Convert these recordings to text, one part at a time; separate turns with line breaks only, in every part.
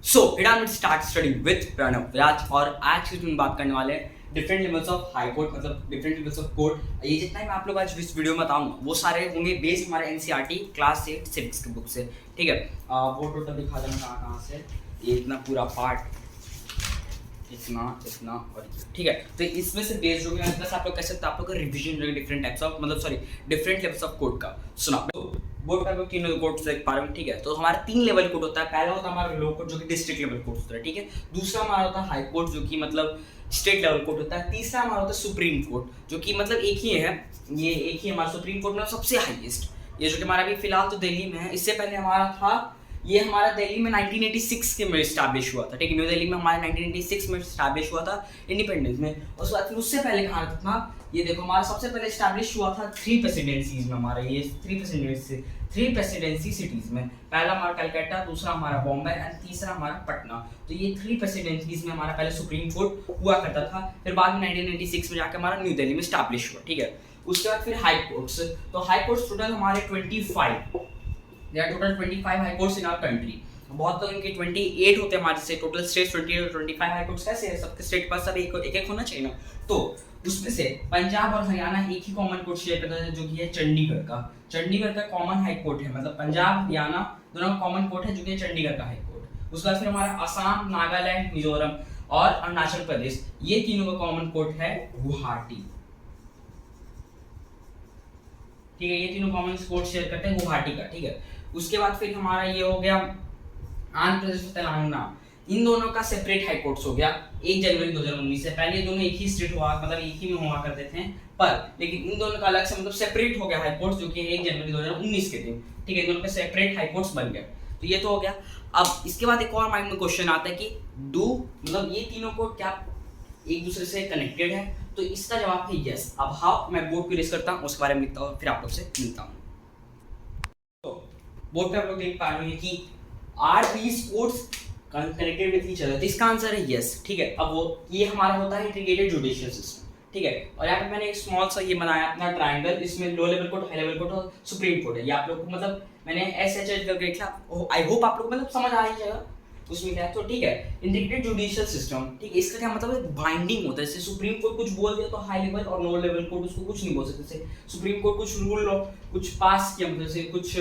So it start study with Pranav Vyas और आज की हम बात करने वाले हैं different levels of high court, मतलब डिफरेंट लेवल्स ऑफ कोर्ट। ये जितना ही मैं आप लोग आज इस वीडियो में बताऊंगा वो सारे होंगे बेस्ड हमारे एनसीईआरटी क्लास 8 सिविक्स की बुक से। ठीक है, वो टोटल दिखा देना कहाँ कहाँ से, ये इतना पूरा पार्ट, इतना इतना और ठीक है। तो इसमें से बेस्ड हो गया, प्लस आप लोग कह सकते हैं आप लोग का रिवीजन डिफरेंट टाइप्स ऑफ, मतलब sorry different levels of code का। सुना बोर्ड का लोग तीन कोड देख पा रहे हो। ठीक है, तो हमारा 3 लेवल कोड होता है। पहला होता है हमारा लो कोड जो कि डिस्ट्रिक्ट लेवल कोड होता है। ठीक है, दूसरा हमारा होता है हाई कोर्ट जो कि मतलब स्टेट लेवल कोर्ट होता है। तीसरा हमारा होता है सुप्रीम कोर्ट जो कि मतलब एक ही है, ये एक ही हमारा सुप्रीम कोर्ट में सबसे हाईएस्ट, ये जो कि हमारा अभी फिलहाल तो दिल्ली में है। इससे पहले हमारा था, ये हमारा दिल्ली में 1986 के में स्टैब्लिश हुआ था। ठीक है, न्यू दिल्ली में हमारा 1986 में स्टैब्लिश हुआ था इंडिपेंडेंस में। उसके बाद फिर उससे पहले कहाँ था, ये देखो हमारा सबसे पहले स्टैब्लिश हुआ था 3 प्रेसिडेंसीज में। हमारा ये 3 प्रेसिडेंसी सिटीज में, पहला हमारा कलकत्ता, दूसरा हमारा बॉम्बे एंड तीसरा हमारा पटना। तो ये 3 प्रेसिडेंसीज में हमारा पहले सुप्रीम कोर्ट हुआ करता था। फिर बाद में 1996 में जाकर हमारा न्यू दिल्ली में स्टैब्लिश हुआ। ठीक है, उसके बाद फिर हाई कोर्ट्स। तो हाई कोर्ट्स टोटल हमारे 25, there are total 25 high courts in our country. बहुत तो इनके 28 होते हैं हमारे से टोटल स्टेट्स 28 और 25 हाई कोर्ट्स कैसे है, सबके स्टेट पर सब एक एक होना चाहिए ना। तो उसमें से पंजाब और हरियाणा एक ही कॉमन कोर्ट शेयर करता है जो कि है चंडीगढ़ का। चंडीगढ़ का कॉमन हाई कोर्ट है, मतलब पंजाब हरियाणा दोनों का कॉमन कोर्ट है जो कि चंडीगढ़ का हाई कोर्ट। उसके बाद फिर हमारा असम, नागालैंड, मिजोरम और अरुणाचल प्रदेश, ये तीनों का कॉमन कोर्ट है गुवाहाटी। ठीक है, ये तीनों कॉमन कोर्ट शेयर करते हैं गुवाहाटी का। ठीक है, उसके बाद फिर हमारा ये हो गया आंध्र प्रदेश और तेलंगाना, इन दोनों का सेपरेट हाई कोर्ट्स हो गया 1 जनवरी 2019 से। पहले ये दोनों एक ही स्टेट हुआ, मतलब एक ही में हुआ करते थे, पर लेकिन इन दोनों का अलग से मतलब सेपरेट हो गया हाई कोर्ट्स जो कि 1 जनवरी 2019 के दिन। ठीक है, इन दोनों के सेपरेट हाई कोर्ट्स बन गए। तो ये तो हो गया। अब इसके बाद एक और माइंड में क्वेश्चन आता है कि मतलब ये तीनों कोर्ट क्या एक दूसरे से कनेक्टेड है? तो इसका जवाब है यस। अब हाउ, मैं बोर्ड को रेस करता हूँ, उसके बारे में लिखता हूँ, फिर आप लोग से मिलता हूँ। तो बोर्ड पे आप लोग देख पा रहे हैं कि are these courts connected with each other, तो इसका आंसर है यस। ठीक है, अब वो ये हमारा होता है इंटीग्रेटेड जुडिशियल सिस्टम। ठीक है, और यहाँ पे मैंने एक स्मॉल सा ये बनाया अपना ट्रायंगल, इसमें low level court, high level court और सुप्रीम कोर्ट है। ये आप लोग को मतलब मैंने ऐसे करके लिखा, आई होप आप लोग मतलब समझ आ ही जाएगा उसमें क्या है। तो ठीक है, इंटीग्रेटेड जुडिशियल सिस्टम, ठीक है, इसका क्या मतलब है, बाइंडिंग होता है। जैसे सुप्रीम कोर्ट कुछ बोल दिया तो हाई लेवल और लो लेवल कोर्ट उसको कुछ नहीं बोल सकते। जैसे सुप्रीम कोर्ट कुछ रूल कुछ पास किया, मतलब जैसे कुछ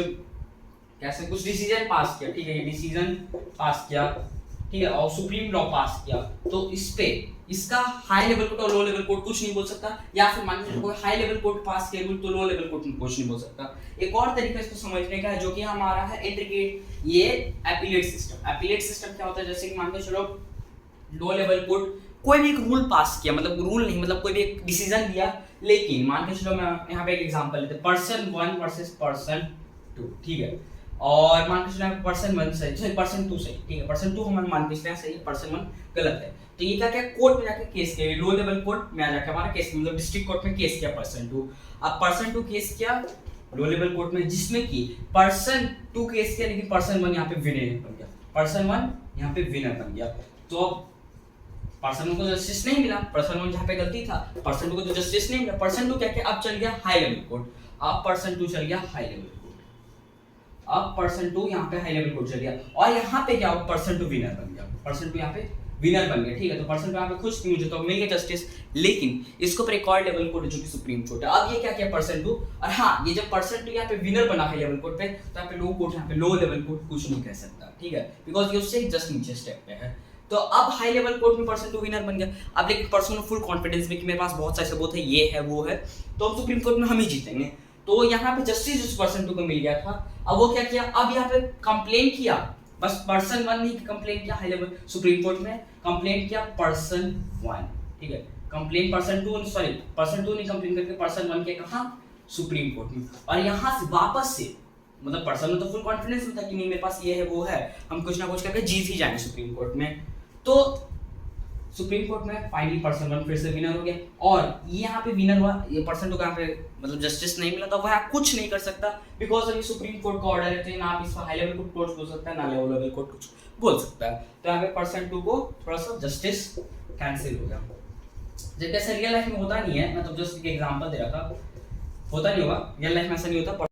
कैसे कुछ डिसीजन पास किया, ठीक है, ये डिसीजन पास किया, ठीक है, और सुप्रीम लॉ पास किया, तो इस पे इसका हाई लेवल कोर्ट और लो लेवल कोर्ट कुछ नहीं बोल सकता। या फिर मान लीजिए कोई हाई लेवल कोर्ट पास किया तो लो लेवल कोर्ट कुछ नहीं बोल सकता। एक और तरीका इसको समझने का है जो कि हमारा है इंटीग्रेट, ये एपीलेट सिस्टम। एपीलेट सिस्टम क्या होता है, जैसे कि मान लो चलो लो लेवल कोर्ट कोई भी एक रूल पास किया, मतलब रूल नहीं, मतलब कोई भी एक डिसीजन दिया, लेकिन मान के चलो मैं यहाँ पे एक एग्जांपल लेते हैं, पर्सन 1 वर्सेस पर्सन 2। ठीक है, और मान के चलो पर्सन 1 सही, पर्सन 2 सही। ठीक है, पर्सन 2 हम मान के चलते हैं सही, पर्सन 1 गलत है। तो ये क्या क्या कोर्ट में जाके केस किया, लो लेवल कोर्ट में आ जाके हमारा केस, मतलब डिस्ट्रिक्ट कोर्ट में केस किया पर्सन 2। अब पर्सन 2 केस किया लो लेवल कोर्ट में, जिसमें कि पर्सन 2 केस किया लेकिन पर्सन 1 यहाँ पे विनर बन गया, पर्सन 1 यहाँ पे विनर बन गया। तो अब पर्सन 1 को जस्टिस नहीं मिला, पर्सन 1 जहाँ पे गलती था, पर्सन 2 को तो जस्टिस नहीं मिला। पर्सन 2 क्या किया, अब चल गया हाई लेवल कोर्ट, अब पर्सन 2 चल गया हाई लेवल कोर्ट, अब पर्सन 2 यहाँ पे हाई लेवल कोर्ट चल गया, और यहाँ पे क्या हुआ, पर्सन 2 विनर बन गया, पर्सन 2 यहाँ पे विनर बन गया। ठीक है, तो पर्सन 2 यहाँ पे खुश थी, मुझे तो मिल गया जस्टिस, लेकिन इसको पर एक और लेवल कोर्ट जो कि सुप्रीम कोर्ट है। अब ये क्या किया पर्सन 2, और हाँ, ये जब पर्सन 2 यहाँ पे विनर बना हाई लेवल कोर्ट पे, तो यहाँ पे लो कोर्ट, यहाँ पे लो लेवल कोर्ट कुछ नहीं कह सकता। ठीक है, बिकॉज ये उससे जस्ट नीचे स्टेप पे है। तो अब हाई लेवल कोर्ट में पर्सन 2 विनर बन गया। अब लेकिन पर्सन को फुल कॉन्फिडेंस में कि मेरे पास बहुत सारे सबूत है, ये है वो है, तो हम सुप्रीम कोर्ट में हम ही जीतेंगे। तो यहाँ पे जस्टिस उस पर्सन 2 को मिल गया था। अब वो क्या किया, अब यहाँ पे कंप्लेन किया, बस पर्सन 1 नहीं कंप्लेन किया हाई लेवल सुप्रीम कोर्ट में, कंप्लेन किया पर्सन 1। ठीक है, कंप्लेन पर्सन 2 सॉरी पर्सन 2 ने कंप्लेन करके पर्सन 1 के कहा सुप्रीम कोर्ट में, और यहाँ से वापस से मतलब पर्सन में तो फुल कॉन्फिडेंस होता कि नहीं मेरे पास ये है वो है, हम कुछ ना कुछ करके जीत ही जाएंगे सुप्रीम कोर्ट में। तो सुप्रीम कोर्ट में फाइनली पर्सन 1 फिर से विनर हो गया, और ये यहाँ पे विनर हुआ, ये पर्सन 2 यहाँ पे मतलब जस्टिस नहीं मिला, तो वह कुछ नहीं कर सकता, बिकॉज अभी सुप्रीम कोर्ट का ऑर्डर है। तो ना आप इसका हाई लेवल कोर्ट बोल सकता है, ना लो लेवल कोर्ट कुछ बोल सकता है। तो यहाँ पे पर्सन 2 को थोड़ा सा जस्टिस कैंसिल हो गया। जब कैसे रियल लाइफ में होता नहीं है, मैं तो जस्ट एक एग्जांपल दे रहा था, होता नहीं होगा रियल लाइफ में, ऐसा नहीं होता।